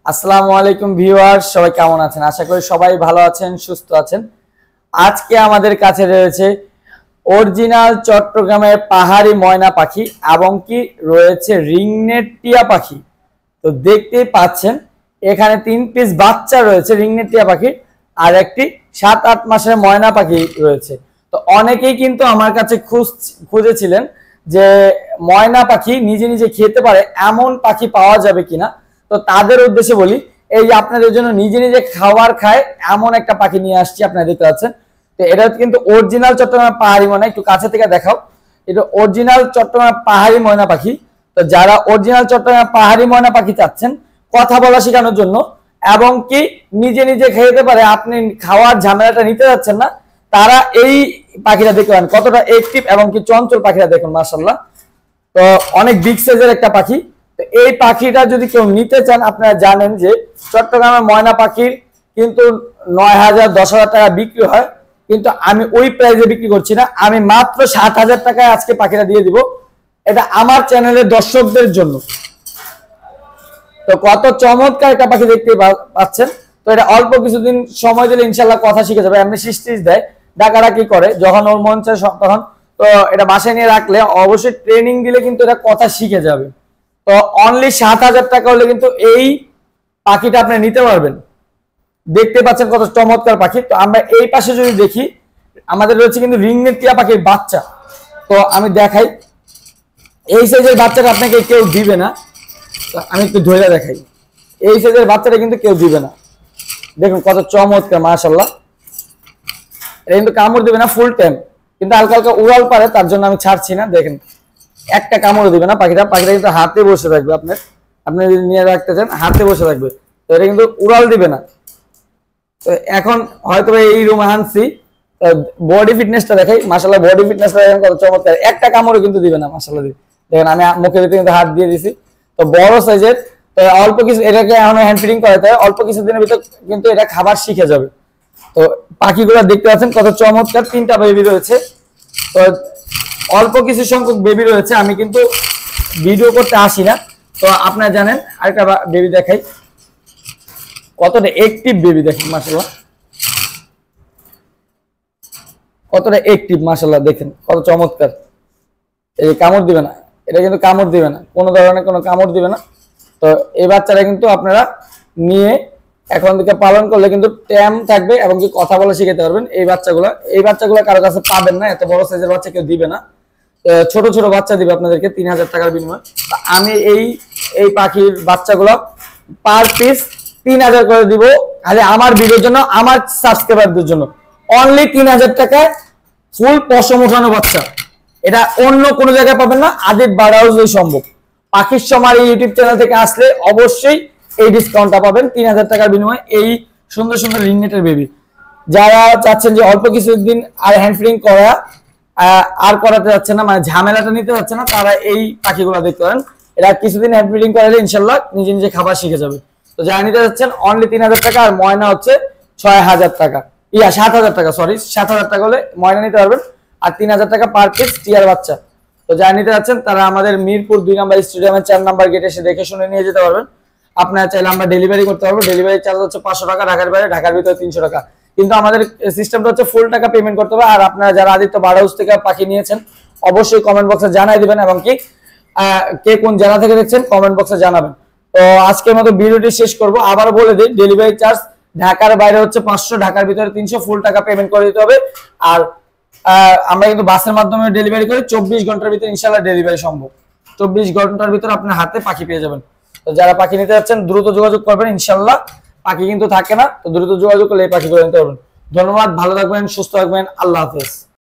আসসালামু আলাইকুম ভিউয়ার্স, সবাই কেমন আছেন? আশা করি সবাই ভালো আছেন, সুস্থ আছেন। আজকে আমাদের কাছে রয়েছে অরিজিনাল চট্টগ্রামের পাহাড়ি ময়না পাখি এবং কি রয়েছে রিংনেট টিয়া পাখি। তো দেখতেই পাচ্ছেন এখানে 3 পিস বাচ্চা রয়েছে রিংনেট টিয়া পাখি, আর একটি 7-8 মাসের ময়না পাখি রয়েছে। তো অনেকেই কিন্তু আমার কাছে খুঁজেছিলেন যে ময়না পাখি নিজে নিজে খেতে পারে এমন পাখি পাওয়া যাবে কিনা। তো তাদের উদ্দেশ্যে বলি, এই যে আপনাদের জন্য নিজে নিজে খাবার খায় এমন একটা পাখি নিয়ে আসছি, আপনারা দেখতে পাচ্ছেন। তো এটা কিন্তু অরিজিনাল চট্টগ্রামের পাহাড়ি ময়না, একটু কাছে থেকে দেখাও। এটা অরিজিনাল চট্টগ্রামের পাহাড়ি ময়না পাখি। তো যারা অরিজিনাল চট্টগ্রামের পাহাড়ি ময়না পাখি চাচ্ছেন কথা বলা শেখানোর জন্য এবং কি নিজে নিজে খেতে পারে, আপনি খাওয়ার ঝামেলাটা নিতে যাচ্ছেন না, তারা এই পাখিটা দেখতে পারেন। কতটা অ্যাক্টিভ এবং কি চঞ্চল পাখিটা দেখুন, মাশাআল্লাহ। তো অনেক বিগ সাইজের একটা পাখি। এই পাখিটা যদি কেউ নিতে চান, আপনারা জানেন যে চট্টগ্রামের ময়না পাখির কিন্তু 9,000 10,000 টাকা বিক্রি হয়, কিন্তু আমি ওই প্রাইসে বিক্রি করছি না। আমি মাত্র 7,000 টাকায় আজকে পাখিটা দিয়ে দিব। এটা আমার চ্যানেলের দর্শকদের জন্য। তো কত চমৎকার একটা পাখি দেখতে পাচ্ছেন। তো এটা অল্প কিছুদিন সময় দিলে ইনশাল্লাহ কথা শিখে যাবে। এমনি সৃষ্টি দেয়, ডাকাডাকি করে, যখন ওর মন চায় তখন। তো এটা বাসায় নিয়ে রাখলে অবশ্যই ট্রেনিং দিলে কিন্তু এটা কথা শিখে যাবে। তো অনলি 7,000 টাকা হলে কিন্তু এই পাখিটা আপনি নিতে পারবেন। দেখতে পাচ্ছেন কত চমৎকার পাখি। তো আমরা এই পাশে যদি দেখি, আমাদের রয়েছে কিন্তু রিংনেট টিয়া পাখির বাচ্চা। তো আমি দেখাই, এই সাইজের বাচ্চাটা আপনাকে কেউ দিবে না। আমি একটু ধরে দেখাই, এই সাইজের বাচ্চাটা কিন্তু কেউ দিবে না। দেখুন কত চমৎকার, মাশাআল্লাহ। এটা কিন্তু কামড় দিবে না ফুল টাইম, কিন্তু হালকা হালকা উড়াল পারে, তার জন্য আমি ছাড়ছি না। দেখেন একটা কামড় দিবে না পাখিটা কিন্তু হাতে বসে থাকবে। আপনি যদি নিয়ে রাখতে চান হাতে বসে থাকবে। তো এটা কিন্তু উড়াল দিবে না। তো এখন হয়তো এই রুমে আনছি, বডি ফিটনেসটা দেখাই। মাশাআল্লাহ, বডি ফিটনেসটা দেখেন কত চমৎকার। একটা কামড়ও কিন্তু দিবে না, মাশাআল্লাহ। দেখেন আমি মুখের ভিতরে কিন্তু হাত দিয়ে দিছি। তো বড় সাইজের, তো অল্প কিছু এটাকে এখন হ্যান্ড ফিডিং করাতে হয়, অল্প কিছুদিনের ভিতর কিন্তু এটা খাবার শিখে যাবে। তো পাখিগুলো দেখতে পাচ্ছেন কত চমৎকার। 3টা বেবি রয়েছে। তো অল্প কিছু সংখ্যক বেবি রয়েছে, আমি কিন্তু ভিডিও করতে আসি না। তো আপনারা জানেন, আরেকটা বেবি দেখাই, কতটা অ্যাক্টিভ বেবি দেখেন, মাশাআল্লাহ। কতটা অ্যাক্টিভ, মাশাআল্লাহ। দেখেন কত চমৎকার। এই কামড় দিবে না, এটা কিন্তু কামড় দিবে না, কোনো ধরনের কোনো কামড় দিবে না। তো এই বাচ্চারা কিন্তু আপনারা নিয়ে এখন থেকে পালন করলে কিন্তু ট্যাম থাকবে এবং কি কথা বলা শিখাতে পারবেন। এই বাচ্চাগুলো কারো কাছে পাবেন না, এত বড় সাইজের বাচ্চা কেউ দিবে না। ছোট ছোট বাচ্চা দিবে আপনাদেরকে 3,000 টাকার বিনিময়ে। আমি এই পাখির বাচ্চাগুলো পার পিস 3,000 করে দিব, খালি আমার ভিডিওর জন্য, আমার সাবস্ক্রাইবারদের জন্য। অনলি 3,000 টাকায় ফুল পশম ওঠানো বাচ্চা। এটা অন্য কোনো জায়গায় পাবেন না, আদিব বার্ড হাউসেই সম্ভব। পাখির সমার এই ইউটিউব চ্যানেল থেকে আসলে অবশ্যই এই ডিসকাউন্টটা পাবেন 3,000 টাকার বিনিময়ে। এই সুন্দর সুন্দর রিংনেটের বেবি যারা চাচ্ছেন যে অল্প কিছুদিন আর হ্যান্ড ফিডিং করা আর করাতে যাচ্ছে না, মানে ঝামেলাটা নিতে যাচ্ছে না, তারা এই পাখিগুলো দেখতে পারেন। এরা কিছুদিন হ্যান্ড ফিডিং করালে ইনশাল্লাহ নিজে নিজে খাবার শিখে যাবে। তো যারা নিতে যাচ্ছেন অনলি 3,000 টাকা, আর ময়না হচ্ছে 6,000 টাকা, 7,000 টাকা, সরি 7,000 টাকা হলে ময়না নিতে পারবেন, আর 3,000 টাকা পার পিস টিয়ার বাচ্চা। তো যারা নিতে যাচ্ছেন তারা আমাদের মিরপুর 2 নম্বর স্টেডিয়ামের 4 নম্বর গেটে এসে দেখে শুনে নিয়ে যেতে পারবেন। আপনারা চাইলে আমরা ডেলিভারি করতে পারবো। ডেলিভারি চার্জ হচ্ছে 500 টাকা, ঢাকার বাইরে, ঢাকার ভিতরে 300 টাকা। কিন্তু আমাদের সিস্টেমটা হচ্ছে ফুল টাকা পেমেন্ট করতে হবে। আর আপনারা যারা আদিত্য বার্ড হাউস থেকে পাখি নিয়েছেন অবশ্যই কমেন্ট বক্সে জানাই দিবেন, এবং কি কে কোন জেলা থেকে দেখছেন কমেন্ট বক্সে জানাবেন। তো আজকের মতো ভিডিওটি শেষ করব। আবার বলে দিই, ডেলিভারি চার্জ ঢাকার বাইরে হচ্ছে 500, ঢাকার ভিতরে 300, ফুল টাকা পেমেন্ট করে দিতে হবে। আর আমরা কিন্তু বাসের মাধ্যমে ডেলিভারি করি। 24 ঘন্টার ভিতরে ইনশাআল্লাহ ডেলিভারি সম্ভব। 24 ঘন্টার ভিতরে আপনার হাতে পাখি পেয়ে যাবেন। তো যারা পাখি নিতে যাচ্ছেন দ্রুত যোগাযোগ করবেন, ইনশাআল্লাহ। পাখি কিন্তু থাকে না, তো দ্রুত যোগাযোগ করলে এই পাখি করে নিতে পারবেন। ধন্যবাদ, ভালো থাকবেন, সুস্থ থাকবেন, আল্লাহ হাফেজ।